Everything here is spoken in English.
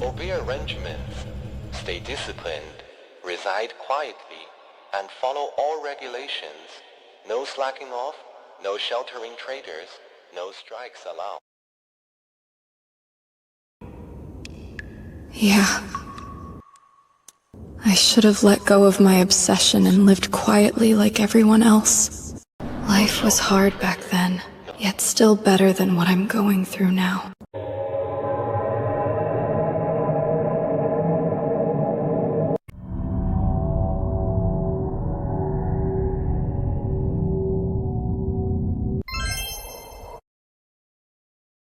Obey arrangements, stay disciplined, reside quietly, and follow all regulations. No slacking off, no sheltering traitors, no strikes allowed. Yeah. I should have let go of my obsession and lived quietly like everyone else. Life was hard back then, yet still better than what I'm going through now.